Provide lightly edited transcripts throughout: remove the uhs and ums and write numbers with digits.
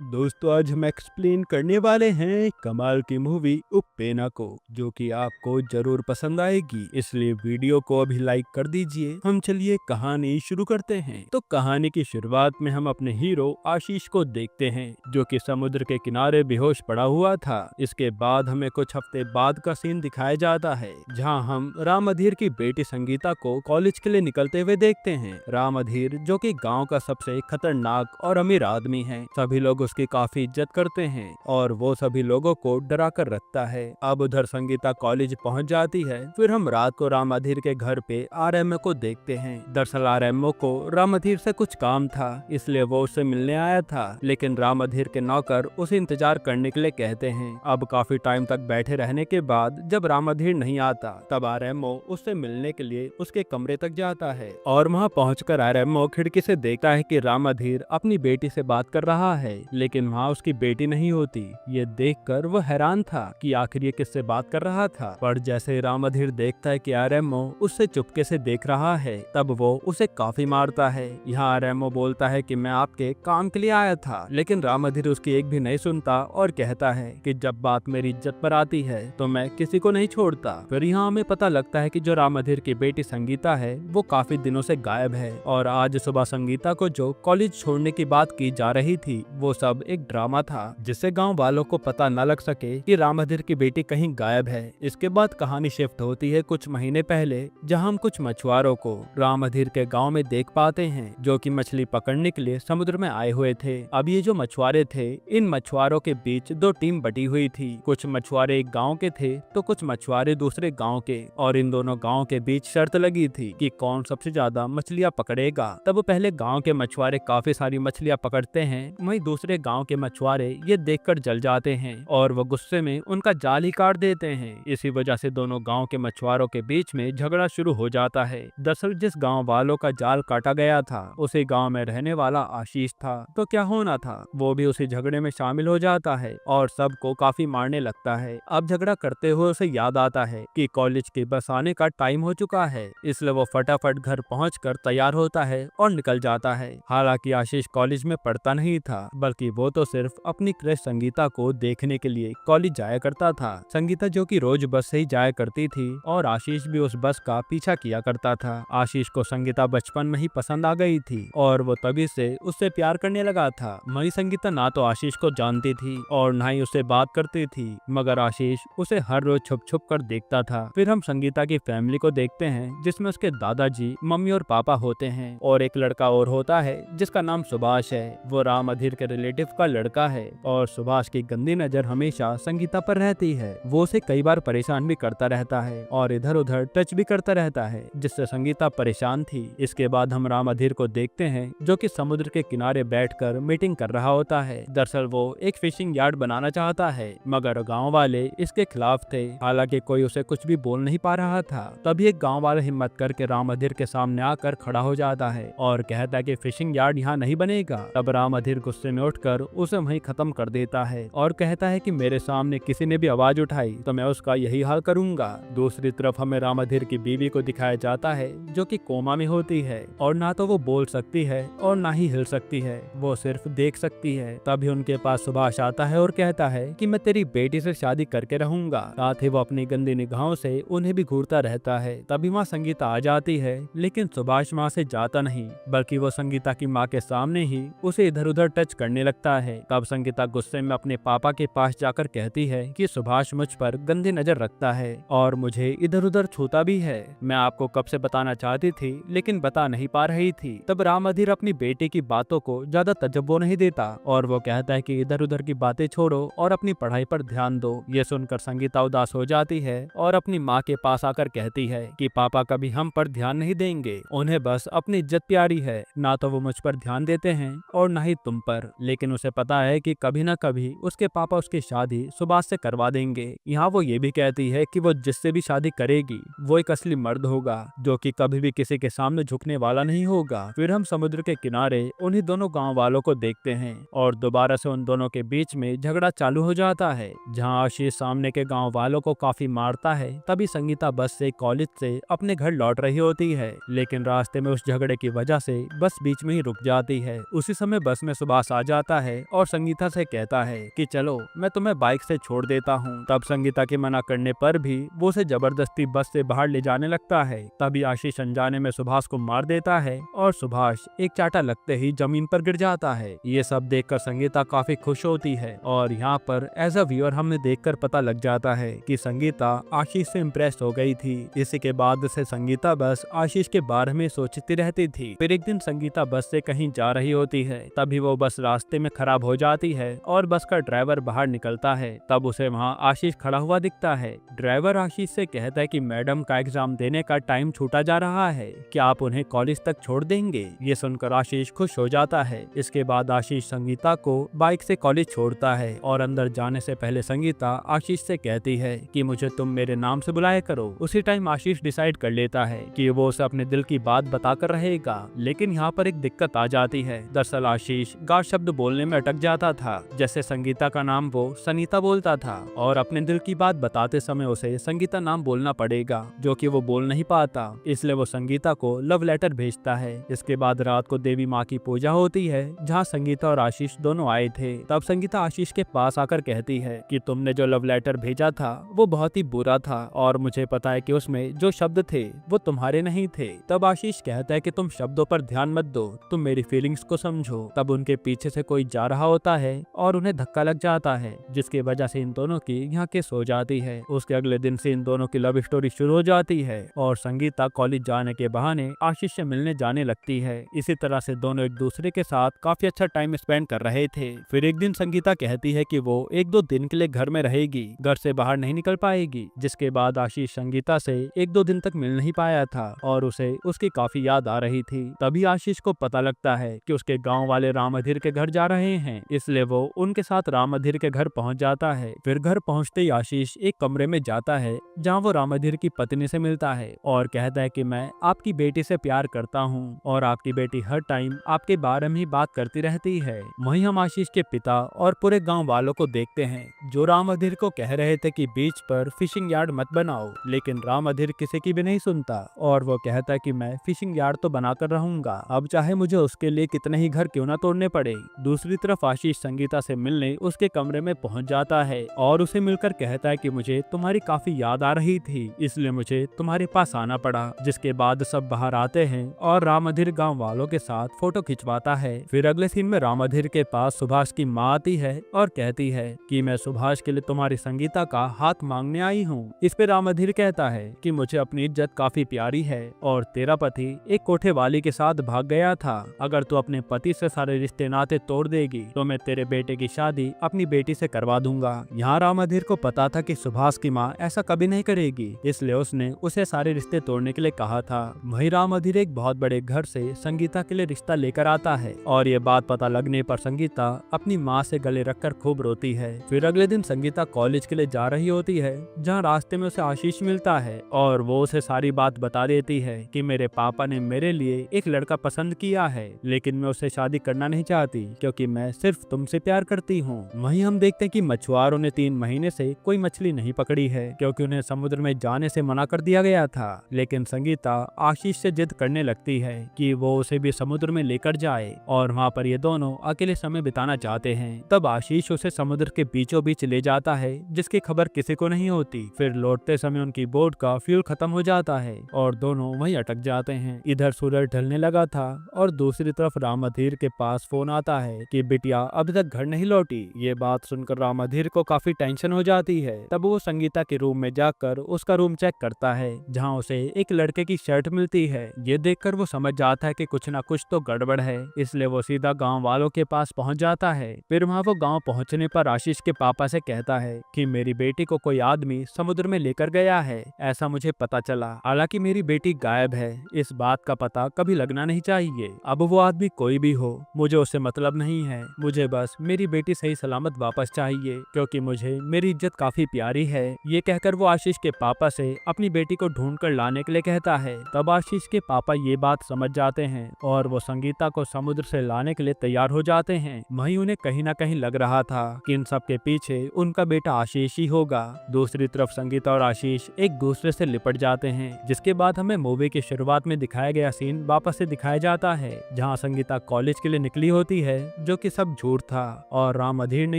दोस्तों आज हम एक्सप्लेन करने वाले हैं कमाल की मूवी उप्पेना को, जो कि आपको जरूर पसंद आएगी, इसलिए वीडियो को अभी लाइक कर दीजिए। हम चलिए कहानी शुरू करते हैं। तो कहानी की शुरुआत में हम अपने हीरो आशीष को देखते हैं, जो कि समुद्र के किनारे बेहोश पड़ा हुआ था। इसके बाद हमें कुछ हफ्ते बाद का सीन दिखाया जाता है, जहां हम राम अधीर की बेटी संगीता को कॉलेज के लिए निकलते हुए देखते हैं। राम अधीर, जो कि गाँव का सबसे खतरनाक और अमीर आदमी है, सभी लोग उसकी काफी इज्जत करते हैं और वो सभी लोगों को डरा कर रखता है। अब उधर संगीता कॉलेज पहुंच जाती है। फिर हम रात को राम अधीर के घर पे आरएमओ को देखते हैं। दरअसल आरएमओ को राम अधीर से कुछ काम था, इसलिए वो उससे मिलने आया था, लेकिन राम अधीर के नौकर उसे इंतजार करने के लिए कहते हैं। अब काफी टाइम तक बैठे रहने के बाद जब राम अधीर नहीं आता, तब आरएमओ उससे मिलने के लिए उसके कमरे तक जाता है और वहाँ पहुंचकर आरएमओ खिड़की से देखता है कि राम अधीर अपनी बेटी से बात कर रहा है, लेकिन वहाँ उसकी बेटी नहीं होती। ये देखकर वो हैरान था कि आखिर ये किससे बात कर रहा था। पर जैसे ही राम अधीर देखता है कि आरएमओ उससे चुपके से देख रहा है, तब वो उसे काफी मारता है। यहाँ आरएमओ बोलता है कि मैं आपके काम के लिए आया था, लेकिन राम अधीर उसकी एक भी नहीं सुनता और कहता है कि जब बात मेरी इज्जत पर आती है तो मैं किसी को नहीं छोड़ता। फिर यहाँ हमें पता लगता है कि जो राम अधीर की बेटी संगीता है वो काफी दिनों से गायब है, और आज सुबह संगीता को जो कॉलेज छोड़ने की बात की जा रही थी वो सब एक ड्रामा था, जिससे गांव वालों को पता न लग सके कि राम अधीर की बेटी कहीं गायब है। इसके बाद कहानी शिफ्ट होती है कुछ महीने पहले, जहां हम कुछ मछुआरों को राम अधीर के गांव में देख पाते हैं, जो कि मछली पकड़ने के लिए समुद्र में आए हुए थे। अब ये जो मछुआरे थे, इन मछुआरों के बीच दो टीम बटी हुई थी। कुछ मछुआरे एक गाँव के थे तो कुछ मछुआरे दूसरे गाँव के, और इन दोनों गाँव के बीच शर्त लगी थी कि कौन सबसे ज्यादा मछलियाँ पकड़ेगा। तब पहले गाँव के मछुआरे काफी सारी मछलियाँ पकड़ते हैं, वहीं दूसरे गांव के मछुआरे ये देखकर जल जाते हैं और वो गुस्से में उनका जाल ही काट देते हैं। इसी वजह से दोनों गांव के मछुआरों के बीच में झगड़ा शुरू हो जाता है। दरअसल जिस गांव वालों का जाल काटा गया था, उसी गांव में रहने वाला आशीष था, तो क्या होना था, वो भी उसी झगड़े में शामिल हो जाता है और सबको काफी मारने लगता है। अब झगड़ा करते हुए उसे याद आता है कि कॉलेज की बस आने का टाइम हो चुका है, इसलिए वो फटाफट घर पहुंचकर तैयार होता है और निकल जाता है। हालांकि आशीष कॉलेज में पढ़ता नहीं था, बल्कि वो तो सिर्फ अपनी क्रश संगीता को देखने के लिए कॉलेज जाया करता था। संगीता जो कि रोज बस से ही जाया करती थी और आशीष भी उस बस का पीछा किया करता था। आशीष को संगीता बचपन में ही पसंद आ गई थी और वो तभी से उससे प्यार करने लगा था। वही संगीता ना तो आशीष को जानती थी और ना ही उससे बात करती थी, मगर आशीष उसे हर रोज छुप छुप कर देखता था। फिर हम संगीता की फैमिली को देखते हैं, जिसमें उसके दादाजी, मम्मी और पापा होते हैं, और एक लड़का और होता है जिसका नाम सुभाष है। वो राम अधीर के रिलेटिव का लड़का है और सुभाष की गंदी नजर हमेशा संगीता पर रहती है। वो उसे कई बार परेशान भी करता रहता है और इधर उधर टच भी करता रहता है, जिससे संगीता परेशान थी। इसके बाद हम राम अधीर को देखते हैं, जो कि समुद्र के किनारे बैठकर मीटिंग कर रहा होता है। दरअसल वो एक फिशिंग यार्ड बनाना चाहता है, मगर गाँव वाले इसके खिलाफ थे। हालांकि कोई उसे कुछ भी बोल नहीं पा रहा था। तभी एक गाँव वाला हिम्मत करके राम अधीर के सामने आकर खड़ा हो जाता है और कहता है कि फिशिंग यार्ड यहाँ नहीं बनेगा। तब राम अधीर गुस्से में उठकर उसे वहीं खत्म कर देता है और कहता है कि मेरे सामने किसी ने भी आवाज उठाई तो मैं उसका यही हाल करूंगा। दूसरी तरफ हमें राम अधीर की बीवी को दिखाया जाता है, जो कि कोमा में होती है और ना तो वो बोल सकती है और ना ही हिल सकती है, वो सिर्फ देख सकती है। तभी उनके पास सुभाष आता है और कहता है कि मैं तेरी बेटी से शादी करके रहूंगा। साथ ही वो अपनी गंदी निगाहों से उन्हें भी घूरता रहता है। तभी वहाँ संगीता आ जाती है, लेकिन सुभाष वहाँ से जाता नहीं, बल्कि वो संगीता की माँ के सामने ही उसे इधर उधर टच करने लगता है। तब संगीता गुस्से में अपने पापा के पास जाकर कहती है कि सुभाष मुझ पर गंदी नजर रखता है और मुझे इधर उधर छूता भी है। मैं आपको कब से बताना चाहती थी, लेकिन बता नहीं पा रही थी। तब राम अधीर अपनी बेटी की बातों को ज्यादा तजब्बो नहीं देता और वो कहता है कि इधर उधर की बातें छोड़ो और अपनी पढ़ाई पर ध्यान दो। ये सुनकर संगीता उदास हो जाती है और अपनी माँ के पास आकर कहती है कि पापा कभी हम पर ध्यान नहीं देंगे, उन्हें बस अपनी इज्जत प्यारी है, ना तो वो मुझ पर ध्यान देते हैं और ना ही तुम पर। लेकिन उसे पता है कि कभी न कभी उसके पापा उसकी शादी सुभाष से करवा देंगे। यहाँ वो ये भी कहती है कि वो जिससे भी शादी करेगी वो एक असली मर्द होगा, जो कि कभी भी किसी के सामने झुकने वाला नहीं होगा। फिर हम समुद्र के किनारे उन्हीं दोनों गाँव वालों को देखते हैं और दोबारा से उन दोनों के बीच में झगड़ा चालू हो जाता है, जहाँ आशीष सामने के गाँव वालों को काफी मारता है। तभी संगीता बस से कॉलेज से अपने घर लौट रही होती है, लेकिन रास्ते में उस झगड़े की वजह से बस बीच में ही रुक जाती है। उसी समय बस में सुभाष आ जाता जाता है और संगीता से कहता है कि चलो मैं तुम्हें बाइक से छोड़ देता हूँ। तब संगीता के मना करने पर भी वो उसे जबरदस्ती बस से बाहर ले जाने लगता है। तभी आशीष अनजाने में सुभाष को मार देता है और सुभाष एक चाटा लगते ही जमीन पर गिर जाता है। ये सब देखकर संगीता काफी खुश होती है और यहाँ पर एज अ व्यूअर हमें देखकर पता लग जाता है कि संगीता आशीष से इम्प्रेस हो गई थी। इसी के बाद से संगीता बस आशीष के बारे में सोचती रहती थी। फिर एक दिन संगीता बस से कहीं जा रही होती है, तभी वो बस रास्ते में खराब हो जाती है और बस का ड्राइवर बाहर निकलता है। तब उसे वहाँ आशीष खड़ा हुआ दिखता है। ड्राइवर आशीष से कहता है कि मैडम का एग्जाम देने का टाइम छूटा जा रहा है, क्या आप उन्हें कॉलेज तक छोड़ देंगे। ये सुनकर आशीष खुश हो जाता है। इसके बाद आशीष संगीता को बाइक से कॉलेज छोड़ता है और अंदर जाने से पहले संगीता आशीष से कहती है कि मुझे तुम मेरे नाम से बुलाया करो। उसी टाइम आशीष डिसाइड कर लेता है कि वो उसे अपने दिल की बात बताकर रहेगा, लेकिन यहाँ पर एक दिक्कत आ जाती है। दरअसल आशीष गा शब्द बोलने में अटक जाता था, जैसे संगीता का नाम वो सनीता बोलता था और अपने दिल की बात बताते समय उसे संगीता नाम बोलना पड़ेगा, जो कि वो बोल नहीं पाता। इसलिए वो संगीता को लव लेटर भेजता है। इसके बाद रात को देवी माँ की पूजा होती है, जहाँ संगीता और आशीष दोनों आए थे। तब संगीता आशीष के पास आकर कहती है कि तुमने जो लव लेटर भेजा था वो बहुत ही बुरा था और मुझे पता है कि उसमें जो शब्द थे वो तुम्हारे नहीं थे। तब आशीष कहता है कि तुम शब्दों पर ध्यान मत दो, तुम मेरी फीलिंग्स को समझो। तब उनके पीछे से कोई जा रहा होता है और उन्हें धक्का लग जाता है, जिसकी वजह से इन दोनों की यहाँ किस हो जाती है। उसके अगले दिन से इन दोनों की लव स्टोरी शुरू हो जाती है और संगीता कॉलेज जाने के बहाने आशीष से मिलने जाने लगती है। इसी तरह से दोनों एक दूसरे के साथ काफी अच्छा टाइम स्पेंड कर रहे थे। फिर एक दिन संगीता कहती है कि वो 1-2 दिन के लिए घर में रहेगी, घर से बाहर नहीं निकल पाएगी। जिसके बाद आशीष संगीता से 1-2 दिन तक मिल नहीं पाया था और उसे उसकी काफी याद आ रही थी। तभी आशीष को पता लगता है कि उसके गांव वाले राम अधीर के घर जा रहे हैं, इसलिए वो उनके साथ राम अधीर के घर पहुंच जाता है। फिर घर पहुंचते ही आशीष एक कमरे में जाता है, जहां वो राम अधीर की पत्नी से मिलता है और कहता है कि मैं आपकी बेटी से प्यार करता हूं और आपकी बेटी हर टाइम आपके बारे में ही बात करती रहती है। वहीं हम आशीष के पिता और पूरे गांव वालों को देखते हैं, जो राम अधीर को कह रहे थे कि बीच पर फिशिंग यार्ड मत बनाओ, लेकिन राम अधीर किसी की भी नहीं सुनता और वो कहता है कि मैं फिशिंग यार्ड तो बनाकर रहूंगा, अब चाहे मुझे उसके लिए कितने ही घर क्यों ना तोड़ने पड़े। दूसरी तरफ आशीष संगीता से मिलने उसके कमरे में पहुंच जाता है और उसे मिलकर कहता है कि मुझे तुम्हारी काफी याद आ रही थी, इसलिए मुझे तुम्हारे पास आना पड़ा। जिसके बाद सब बाहर आते हैं और राम अधीर गाँव वालों के साथ फोटो खिंचवाता है। फिर अगले सीन में राम अधीर के पास सुभाष की माँ आती है और कहती है कि मैं सुभाष के लिए तुम्हारी संगीता का हाथ मांगने आई हूँ। इस पे राम अधीर कहता है कि मुझे अपनी इज्जत काफी प्यारी है और तेरा पति एक कोठे वाली के साथ भाग गया था, अगर तू अपने पति से सारे रिश्ते नाते तोड़ देगी तो मैं तेरे बेटे की शादी अपनी बेटी से करवा दूंगा। यहाँ राम अधीर को पता था कि सुभाष की माँ ऐसा कभी नहीं करेगी, इसलिए उसने उसे सारे रिश्ते तोड़ने के लिए कहा था। वहीं राम अधीर एक बहुत बड़े घर से संगीता के लिए रिश्ता लेकर आता है और ये बात पता लगने पर संगीता अपनी माँ से गले रखकर खूब रोती है। फिर अगले दिन संगीता कॉलेज के लिए जा रही होती है, जहाँ रास्ते में उसे आशीष मिलता है और वो उसे सारी बात बता देती है कि मेरे पापा ने मेरे लिए एक लड़का पसंद किया है, लेकिन मैं उससे शादी करना नहीं चाहती क्योंकि मैं सिर्फ तुमसे प्यार करती हूँ। वहीं हम देखते हैं कि मछुआरों ने 3 महीने से कोई मछली नहीं पकड़ी है क्योंकि उन्हें समुद्र में जाने से मना कर दिया गया था, लेकिन संगीता आशीष से जिद करने लगती है कि वो उसे भी समुद्र में लेकर जाए और वहाँ पर ये दोनों अकेले समय बिताना चाहते हैं। तब आशीष उसे समुद्र के बीचों बीच ले जाता है, जिसकी खबर किसी को नहीं होती। फिर लौटते समय उनकी बोट का फ्यूल खत्म हो जाता है और दोनों वहीं अटक जाते हैं। इधर सूरज ढलने लगा था और दूसरी तरफ राम अधीर के पास फोन आता है कि बिटिया अभी तक घर नहीं लौटी। ये बात सुनकर राम अधीर को काफी टेंशन हो जाती है। तब वो संगीता के रूम में जाकर उसका रूम चेक करता है, जहाँ उसे एक लड़के की शर्ट मिलती है। ये देखकर वो समझ जाता है कि कुछ ना कुछ तो गड़बड़ है, इसलिए वो सीधा गांव वालों के पास पहुंच जाता है। फिर वहाँ वो गांव पहुंचने पर आशीष के पापा से कहता है कि मेरी बेटी को कोई आदमी समुद्र में लेकर गया है, ऐसा मुझे पता चला। हालांकि मेरी बेटी गायब है, इस बात का पता कभी लगना नहीं चाहिए। अब वो आदमी कोई भी हो, मुझे उससे मतलब नहीं है, मुझे बस मेरी बेटी सही सलामत वापस चाहिए क्योंकि मुझे मेरी इज्जत काफी प्यारी है। ये कहकर वो आशीष के पापा से अपनी बेटी को ढूंढ कर लाने के लिए कहता है। तब आशीष के पापा ये बात समझ जाते हैं और वो संगीता को समुद्र से लाने के लिए तैयार हो जाते हैं। वहीं उन्हें कहीं ना कहीं लग रहा था कि इन सब के पीछे उनका बेटा आशीष ही होगा। दूसरी तरफ संगीता और आशीष एक दूसरे से लिपट जाते हैं, जिसके बाद हमें मूवी की शुरुआत में दिखाया गया सीन वापस से दिखाया जाता है, जहां संगीता कॉलेज के लिए निकली होती है। जो कि सब झूठ था और राम अधीर ने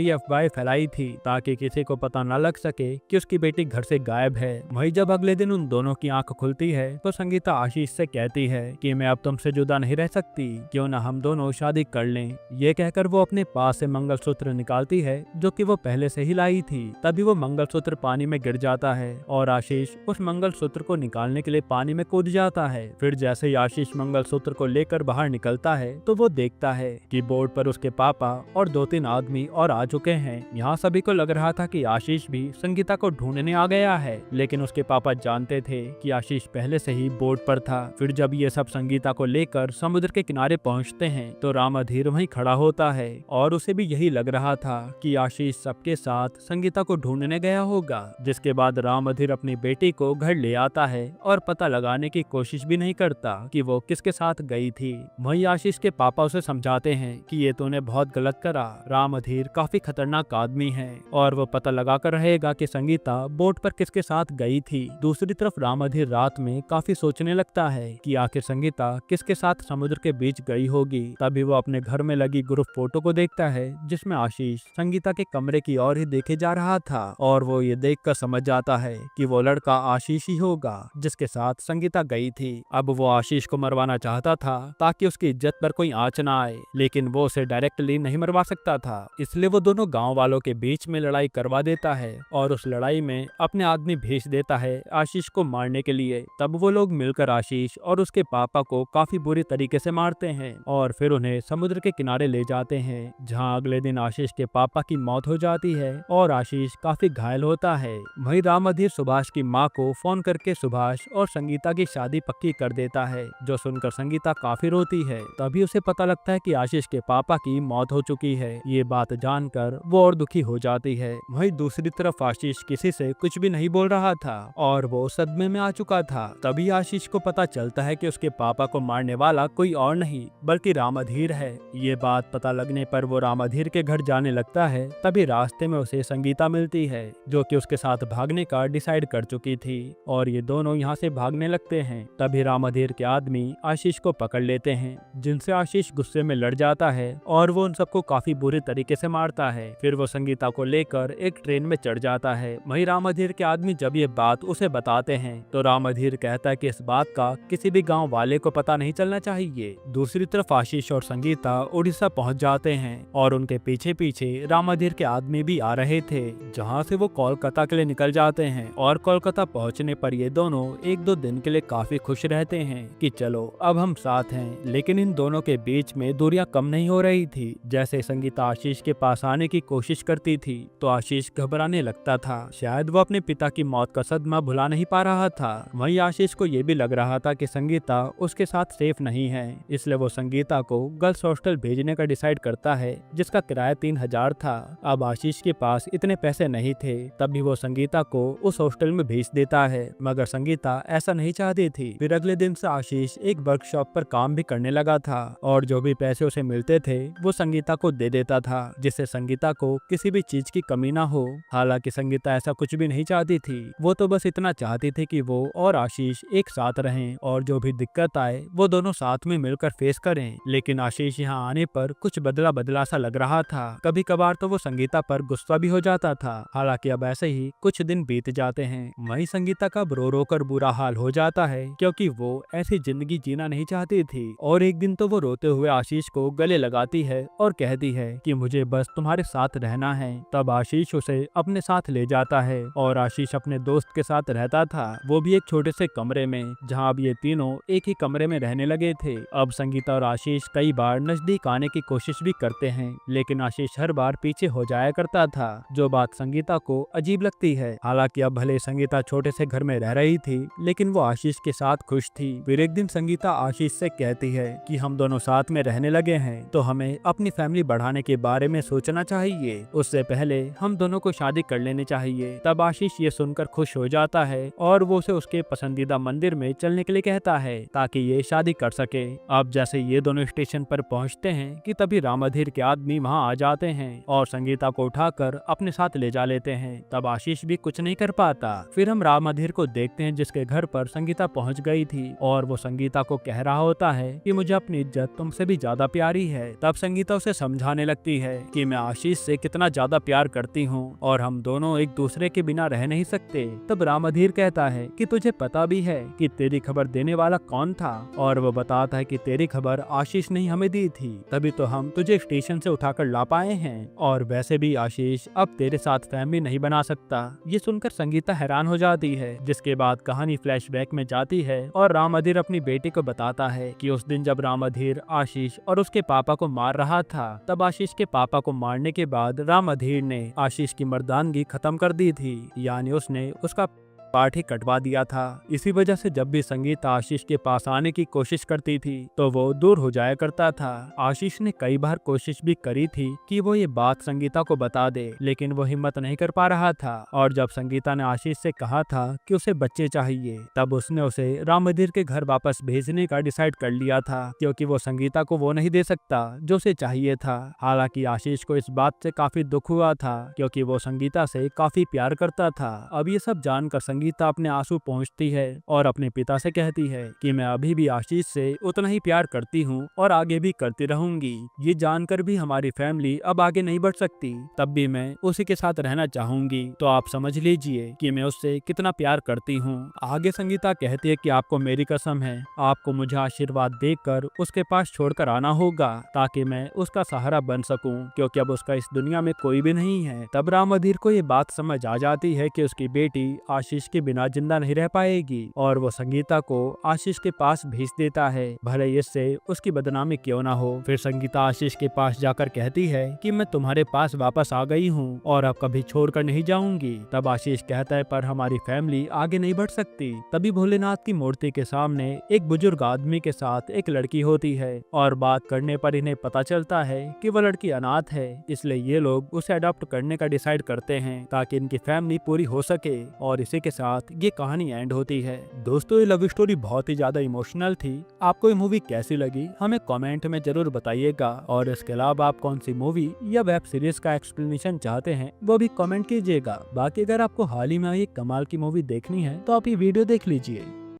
ये अफवाहें फैलाई थी ताकि किसी को पता न लग सके कि उसकी बेटी घर से गायब है। वहीं जब अगले दिन उन दोनों की आंख खुलती है तो संगीता आशीष से कहती है कि मैं अब तुमसे जुदा नहीं रह सकती, क्यों ना हम दोनों शादी कर लें। ये कहकर वो अपने पास से मंगलसूत्र निकालती है जो कि वो पहले से ही लाई थी। तभी वो मंगलसूत्र पानी में गिर जाता है और आशीष उस मंगलसूत्र को निकालने के लिए पानी में कूद जाता है। फिर जैसे ही आशीष मंगलसूत्र को लेकर बाहर निकलता है तो वो देखता है कि बोर्ड पर उसके पापा और 2-3 आदमी और आ चुके हैं। यहाँ सभी को लग रहा था कि आशीष भी संगीता को ढूंढने आ गया है, लेकिन उसके पापा जानते थे कि आशीष पहले से ही बोर्ड पर था। फिर जब ये सब संगीता को लेकर समुद्र के किनारे पहुँचते हैं तो राम अधीर वहीं खड़ा होता है और उसे भी यही लग रहा था कि आशीष सबके साथ संगीता को ढूंढने गया होगा। जिसके बाद राम अधीर अपनी बेटी को घर ले आता है और पता लगाने की कोशिश भी नहीं करता कि वो किसके साथ गई थी। वहीं आशीष के पापा उसे समझाते हैं कि ये तूने बहुत गलत करा, राम अधीर काफी खतरनाक आदमी है और वो पता लगा कर रहेगा कि संगीता बोट पर किसके साथ गई थी। दूसरी तरफ राम अधीर रात में काफी सोचने लगता है कि आखिर संगीता किसके साथ समुद्र के बीच गई होगी। तभी वो अपने घर में लगी ग्रुप फोटो को देखता है जिसमें आशीष संगीता के कमरे की ओर ही देखे जा रहा था और वो ये देखकर समझ जाता है कि वो लड़का आशीष ही होगा जिसके साथ संगीता गई थी। अब वो आशीष को मरवाना चाहता था ताकि उसकी इज्जत पर कोई आंच ना आए, लेकिन वो उसे डायरेक्टली नहीं मरवा सकता था। इसलिए वो दोनों गांव वालों के बीच में लड़ाई करवा देता है और उस लड़ाई में अपने आदमी भेज देता है आशीष को मारने के लिए। तब वो लोग मिलकर आशीष और उसके पापा को काफी बुरी तरीके से मारते हैं और फिर उन्हें समुद्र के किनारे ले जाते हैं, जहां अगले दिन आशीष के पापा की मौत हो जाती है और आशीष काफी घायल होता है। वहीं राम अधीर सुभाष की मां को फोन करके सुभाष और संगीता की शादी पक्की कर देता है, जो सुनकर संगीता काफी रोती है। तभी उसे पता लगता है कि आशीष के पापा की मौत हो चुकी है। ये बात जानकर वो और दुखी हो जाती है। वहीं दूसरी तरफ आशीष किसी से कुछ भी नहीं बोल रहा था और वो सदमे में आ चुका था। तभी आशीष को पता चलता है कि उसके पापा को मारने वाला कोई और नहीं बल्कि राम अधीर है। ये बात पता लगने पर वो राम अधीर के घर जाने लगता है। तभी रास्ते में उसे संगीता मिलती है जो कि उसके साथ भागने का डिसाइड कर चुकी थी और ये दोनों यहाँ से भागने लगते हैं। तभी राम अधीर के आदमी आशीष को पकड़ लेते हैं, जिनसे आशीष गुस्से में लड़ जाता है और वो उन सबको काफी बुरे तरीके से मारता है। फिर वो संगीता को लेकर एक ट्रेन में चढ़ जाता है। वहीं राम अधीर के आदमी जब ये बात उसे बताते हैं तो राम अधीर कहता है कि इस बात का किसी भी गांव वाले को पता नहीं चलना चाहिए। दूसरी तरफ आशीष और संगीता उड़ीसा पहुंच जाते हैं और उनके पीछे पीछे राम अधीर के आदमी भी आ रहे थे, जहां से वो कोलकाता के लिए निकल जाते हैं। और कोलकाता पहुंचने पर ये दोनों 1-2 दिन के लिए काफी खुश रहते हैं कि चलो अब हम साथ हैं। लेकिन इन दोनों के बीच में दूरियां कम नहीं हो रही थी। जैसे संगीता आशीष के पास आने की कोशिश करती थी तो आशीष घबराने लगता था, शायद वो अपने पिता की मौत का सदमा भुला नहीं पा रहा था। वहीं आशीष को ये भी लग रहा था कि संगीता उसके साथ सेफ नहीं है, इसलिए वो संगीता को गर्ल्स हॉस्टल भेजने का डिसाइड करता है, जिसका किराया 3000 था। अब आशीष के पास इतने पैसे नहीं थे, तभी वो संगीता को उस हॉस्टल में भेज देता है, मगर संगीता ऐसा नहीं चाहती थी। फिर अगले दिन से आशीष एक वर्कशॉप पर काम भी करने लगा था और जो भी पैसे उसे मिलते थे वो संगीता को दे देता था, जिससे संगीता को किसी भी चीज की कमी ना हो। हालांकि संगीता ऐसा कुछ भी नहीं चाहती थी, वो तो बस इतना चाहती थी कि वो और आशीष एक साथ रहें और जो भी दिक्कत आए वो दोनों साथ में मिलकर फेस करें। लेकिन आशीष यहाँ आने पर कुछ बदला बदला सा लग रहा था। कभी कभार तो वो संगीता पर गुस्सा भी हो जाता था। हालांकि अब ऐसे ही कुछ दिन बीत जाते हैं। वहीं संगीता का रो रो कर बुरा हाल हो जाता है, क्योंकि वो ऐसी जिंदगी जीना नहीं चाहती थी। और एक दिन तो वो रोते हुए आशीष को गले लगाती है और कहती है कि मुझे बस तुम्हारे साथ रहना है। तब आशीष उसे अपने साथ ले जाता है और आशीष अपने दोस्त के साथ रहता था, वो भी एक छोटे से कमरे में, जहाँ अब ये तीनों एक ही कमरे में रहने लगे थे। अब संगीता और आशीष कई बार नजदीक आने की कोशिश भी करते हैं, लेकिन आशीष हर बार पीछे हो जाया करता था, जो बात संगीता को अजीब लगती है। हालांकि अब भले संगीता छोटे से घर में रह रही थी, लेकिन वो आशीष के साथ खुश थी। फिर एक दिन संगीता आशीष से कहती है कि हम दोनों साथ में रहने लगे हैं तो हमें अपनी फैमिली बढ़ाने के बारे में सोचना चाहिए, उससे पहले हम दोनों को शादी कर लेनी चाहिए। तब आशीष ये सुनकर खुश हो जाता है और वो उसे उसके पसंदीदा मंदिर में चलने के लिए कहता है ताकि ये शादी कर सके। अब जैसे ये दोनों स्टेशन पर पहुंचते हैं कि तभी राम अधीर के आदमी वहां आ जाते हैं और संगीता को उठाकर अपने साथ ले जा लेते हैं। तब आशीष भी कुछ नहीं कर पाता। फिर हम राम अधीर को देखते हैं जिसके घर पर संगीता पहुंच गई थी और वो संगीता को कह रहा होता है कि मुझे अपनी इज्जत तुमसे भी ज्यादा प्यारी है। तब संगीता उसे समझाने लगती है कि मैं आशीष से कितना ज्यादा प्यार करती हूँ और हम दोनों एक दूसरे के बिना रह नहीं सकते। तब रामधीर कहता है कि तुझे पता भी है कि तेरी खबर देने वाला कौन था, और वो बताता है कि तेरी खबर आशीष ने हमें दी थी, तभी तो हम तुझे स्टेशन से उठाकर ला पाए हैं, और वैसे भी आशीष अब तेरे साथ फैमिली नहीं बना सकता। ये सुनकर संगीता हैरान हो जाती है, जिसके बाद कहानी फ्लैशबैक में जाती है और रामधीर अपनी बेटी को बताता है कि उस दिन जब रामधीर आशीष और उसके पापा को मार रहा था, तब आशीष के पापा को मारने के बाद रामधीर ने आशीष की मर्दानगी खत्म कर दी थी, यानी उसने उसका पार्ट ही कटवा दिया था। इसी वजह से जब भी संगीता आशीष के पास आने की कोशिश करती थी तो वो दूर हो जाया करता था। आशीष ने कई बार कोशिश भी करी थी कि वो ये बात संगीता को बता दे, लेकिन वो हिम्मत नहीं कर पा रहा था। और जब संगीता ने आशीष से कहा था कि उसे बच्चे चाहिए, तब उसने उसे रामधीर के घर वापस भेजने का डिसाइड कर लिया था, क्योंकि वो संगीता को वो नहीं दे सकता जो उसे चाहिए था। हालांकि आशीष को इस बात से काफी दुख हुआ था, क्योंकि वो संगीता से काफी प्यार करता था। अब ये सब जानकर संगीता अपने आंसू पहुंचती है और अपने पिता से कहती है कि मैं अभी भी आशीष से उतना ही प्यार करती हूँ और आगे भी करती रहूंगी। ये जानकर भी हमारी फैमिली अब आगे नहीं बढ़ सकती, तब भी मैं उसी के साथ रहना चाहूंगी, तो आप समझ लीजिए कि मैं उससे कितना प्यार करती हूँ। आगे संगीता कहती है कि आपको मेरी कसम है, आपको मुझे आशीर्वाद देकर उसके पास छोड़कर आना होगा, ताकि मैं उसका सहारा बन सकूं, क्योंकि अब उसका इस दुनिया में कोई भी नहीं है। तब रामधीर को ये बात समझ आ जाती है कि उसकी बेटी आशीष के बिना जिंदा नहीं रह पाएगी, और वो संगीता को आशीष के पास भेज देता है, भले इससे उसकी बदनामी क्यों ना हो। फिर संगीता आशीष के पास जाकर कहती है कि मैं तुम्हारे पास वापस आ गई हूँ और अब कभी छोड़कर नहीं जाऊंगी। तब आशीष कहता है पर हमारी फैमिली आगे नहीं बढ़ सकती। तभी भोलेनाथ की मूर्ति के सामने एक बुजुर्ग आदमी के साथ एक लड़की होती है, और बात करने पर इन्हें पता चलता है कि वह लड़की अनाथ है, इसलिए ये लोग उसे अडॉप्ट करने का डिसाइड करते हैं ताकि इनकी फैमिली पूरी हो सके। और इसी के साथ ये कहानी एंड होती है। दोस्तों, ये लव स्टोरी बहुत ही ज्यादा इमोशनल थी। आपको ये मूवी कैसी लगी हमें कमेंट में जरूर बताइएगा, और इसके अलावा आप कौन सी मूवी या वेब सीरीज का एक्सप्लेनेशन चाहते हैं वो भी कमेंट कीजिएगा। बाकी अगर आपको हाल ही में एक कमाल की मूवी देखनी है तो आप ये वीडियो देख लीजिए।